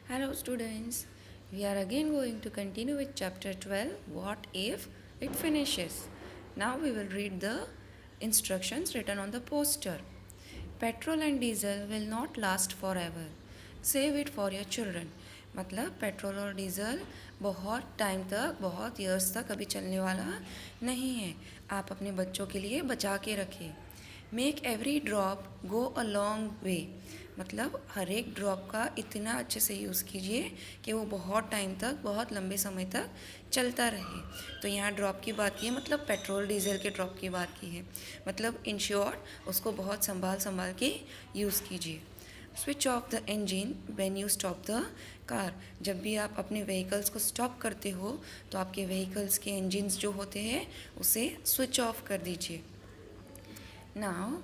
Hello students, we are again going to continue with chapter 12, What If It Finishes. Now we will read the instructions written on the poster. Petrol and diesel will not last forever. Save it for your children. मतलब petrol और diesel बहुत time तक, बहुत years तक अभी चलने वाला नहीं है. आप अपने बच्चों के लिए बचा के रखें. Make every drop go a long way. मतलब हर एक ड्रॉप का इतना अच्छे से यूज़ कीजिए कि वो बहुत टाइम तक, बहुत लंबे समय तक चलता रहे. तो यहाँ ड्रॉप की बात की है, मतलब पेट्रोल डीजल के ड्रॉप की बात की है. मतलब इन शॉर्ट उसको बहुत संभाल संभाल के यूज़ कीजिए. Switch off the engine when you stop the car. जब भी आप अपने व्हीकल्स को स्टॉप करते हो तो आपके व्हीकल्स के इंजन्स जो होते हैं उसे स्विच ऑफ कर दीजिए. Now,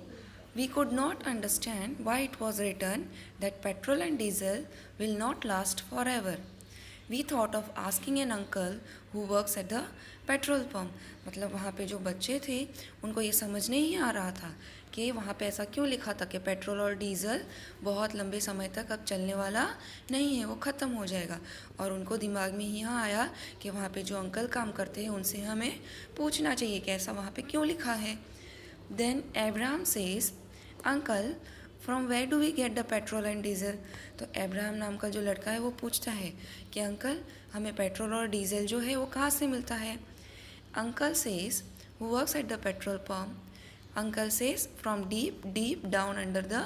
we could not understand why it was written that petrol and diesel will not last forever. We thought of asking an uncle who works at the petrol pump. मतलब वहाँ पे जो बच्चे थे उनको ये समझ नहीं आ रहा था कि वहाँ पे ऐसा क्यों लिखा था कि पेट्रोल और डीजल बहुत लंबे समय तक अब चलने वाला नहीं है, वो ख़त्म हो जाएगा. और उनको दिमाग में यहाँ आया कि वहाँ पे जो अंकल काम करते हैं उनसे हमें पूछना चाहिए कि ऐसा वहाँ पे क्यों लिखा है. Then Abraham says, Uncle, from where do we get the petrol and diesel? तो अब्राहम नाम का जो लड़का है वो पूछता है कि अंकल हमें पेट्रोल और डीजल जो है वो कहाँ से मिलता है. Uncle says who works at the petrol pump. Uncle says from deep deep down under the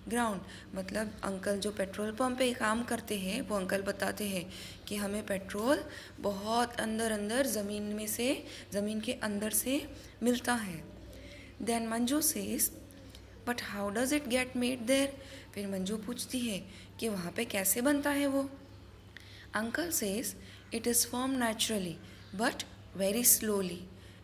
ground. मतलब अंकल जो पेट्रोल पंप पे काम करते हैं वो अंकल बताते हैं कि हमें पेट्रोल बहुत अंदर अंदर ज़मीन में से, ज़मीन के अंदर से मिलता है. Then Manju says, but how does it get made there? फिर मंजू पूछती है कि वहाँ पे कैसे बनता है वो. Uncle says, it is formed naturally, but very slowly.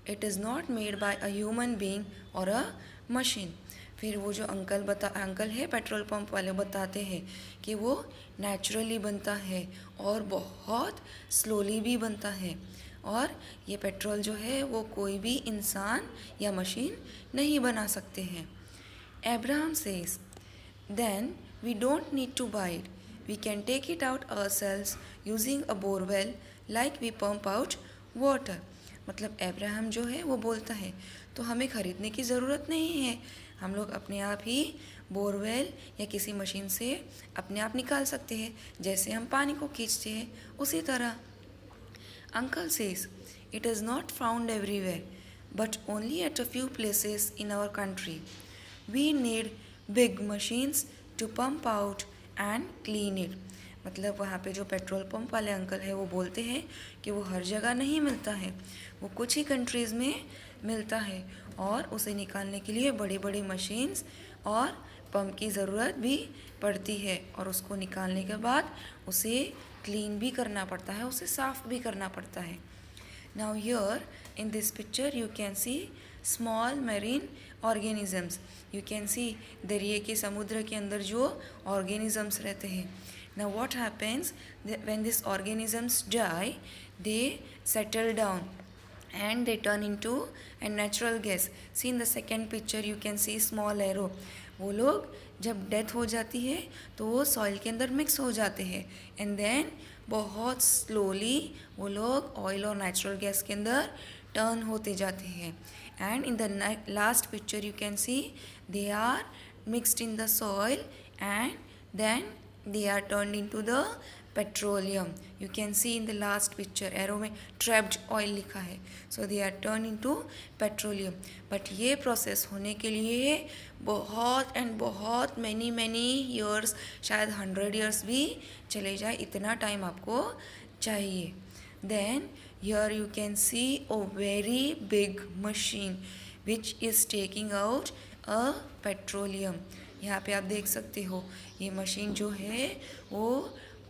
It is not made by a human being or a machine. फिर वो जो अंकल है पेट्रोल पंप वाले बताते हैं कि वो नेचुरली बनता है और बहुत स्लोली भी बनता है. और ये पेट्रोल जो है वो कोई भी इंसान या मशीन नहीं बना सकते हैं. Abraham says then we don't need to buy it. We can take it out ourselves using a borewell like we pump out water. मतलब एब्राहम जो है वो बोलता है तो हमें ख़रीदने की ज़रूरत नहीं है, हम लोग अपने आप ही बोरवेल या किसी मशीन से अपने आप निकाल सकते हैं, जैसे हम पानी को खींचते हैं उसी तरह. Uncle says, it is not found everywhere, but only at a few places in our country. We need big machines to pump out and clean it. मतलब वहाँ पे जो पेट्रोल पंप वाले अंकल है वो बोलते हैं कि वो हर जगह नहीं मिलता है, वो कुछ ही कंट्रीज़ में मिलता है और उसे निकालने के लिए बड़ी बड़ी मशीन्स और पंप की ज़रूरत भी पड़ती है. और उसको निकालने के बाद उसे क्लीन भी करना पड़ता है, उसे साफ़ भी करना पड़ता है. Now here in this picture you can see small marine organisms. You can see दरिए के, समुद्र के अंदर जो ऑर्गेनिजम्स रहते हैं. Now what happens when this organisms die, they settle down and they turn into a natural gas. See in the second picture you can see small arrow. वो लोग जब डेथ हो जाती है तो वो सॉइल के अंदर मिक्स हो जाते हैं एंड देन बहुत स्लोली वो लोग ऑयल और नेचुरल गैस के अंदर टर्न होते जाते हैं. And in the last picture you can see they are mixed in the soil and then they are turned into the petroleum. You can see in the last picture arrow में trapped oil लिखा है, so they are turned into petroleum. but ये process होने के लिए बहुत and बहुत many years, शायद 100 years भी चले जाए, इतना टाइम आपको चाहिए. then here you can see a very big machine which is taking out a petroleum. यहाँ पे आप देख सकते हो ये मशीन जो है वो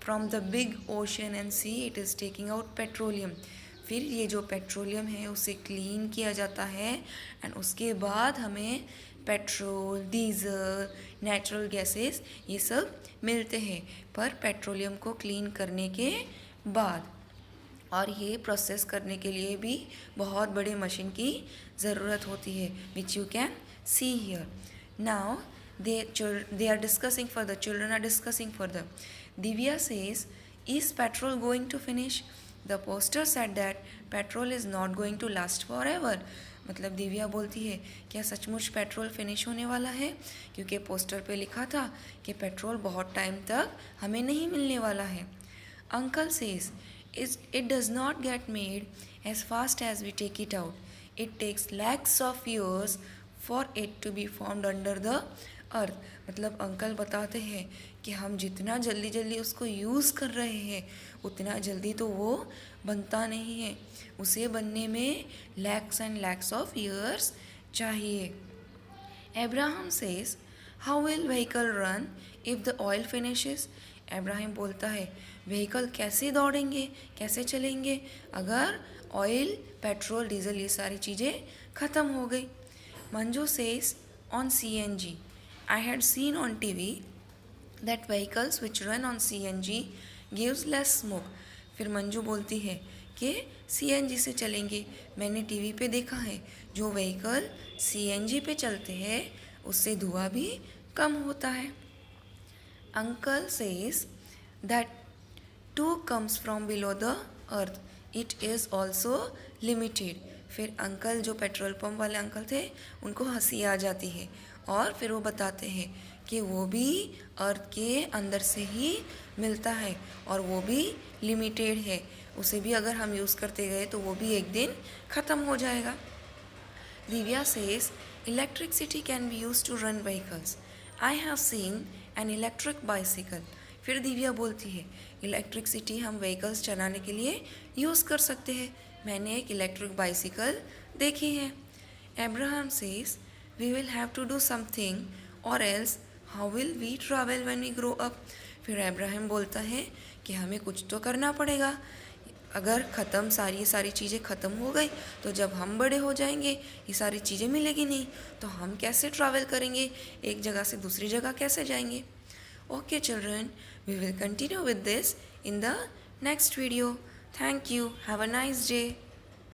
from the big ocean and see it is taking out petroleum. फिर ये जो पेट्रोलियम है उसे क्लीन किया जाता है एंड उसके बाद हमें पेट्रोल, डीज़ल, नेचुरल गैसेस ये सब मिलते हैं, पर पेट्रोलियम को क्लीन करने के बाद. और ये प्रोसेस करने के लिए भी बहुत बड़े मशीन की ज़रूरत होती है which you can see here. Now They are discussing further. Children are discussing further. Divya says, "Is petrol going to finish?" The poster said that petrol is not going to last forever. मतलब दिव्या बोलती है, क्या सचमुच petrol finish होने वाला है? क्योंकि poster पे लिखा था कि पेट्रोल बहुत टाइम तक हमें नहीं मिलने वाला है. Uncle says, it does not get made as fast as we take it out. It takes lakhs of years for it to be formed under the earth. मतलब अंकल बताते हैं कि हम जितना जल्दी जल्दी उसको यूज़ कर रहे हैं उतना जल्दी तो वो बनता नहीं है. उसे बनने में lakhs and lakhs of years चाहिए. Abraham says, how will vehicle run if the oil finishes? Abraham बोलता है, व्हीकल कैसे दौड़ेंगे, कैसे चलेंगे अगर ऑयल, पेट्रोल, डीजल ये सारी चीज़ें ख़त्म हो गई. Manju says on CNG, I had seen on TV that vehicles which run on CNG gives less smoke. फिर मंजू बोलती है कि CNG से चलेंगे. मैंने टीवी पे देखा है जो व्हीकल CNG पे चलते हैं उससे धुआं भी कम होता है. Uncle says that two comes from below the earth. It is also limited. फिर अंकल जो पेट्रोल पंप वाले अंकल थे उनको हंसी आ जाती है और फिर वो बताते हैं कि वो भी अर्थ के अंदर से ही मिलता है और वो भी लिमिटेड है. उसे भी अगर हम यूज़ करते गए तो वो भी एक दिन ख़त्म हो जाएगा. Divya says electricity can be used to run vehicles. I have seen an electric bicycle. फिर दिव्या बोलती है, इलेक्ट्रिसिटी हम व्हीकल्स चलाने के लिए यूज़ कर सकते हैं. मैंने एक इलेक्ट्रिक बाइसिकल देखी है. Abraham says, we will have to do something or else how will we travel when we grow up? फिर अब्राहम बोलता है कि हमें कुछ तो करना पड़ेगा. अगर ख़त्म सारी चीज़ें ख़त्म हो गई तो जब हम बड़े हो जाएंगे ये सारी चीज़ें मिलेगी नहीं तो हम कैसे ट्रैवल करेंगे, एक जगह से दूसरी जगह कैसे जाएंगे. Okay children, we will continue with this in the next video. Thank you. Have a nice day.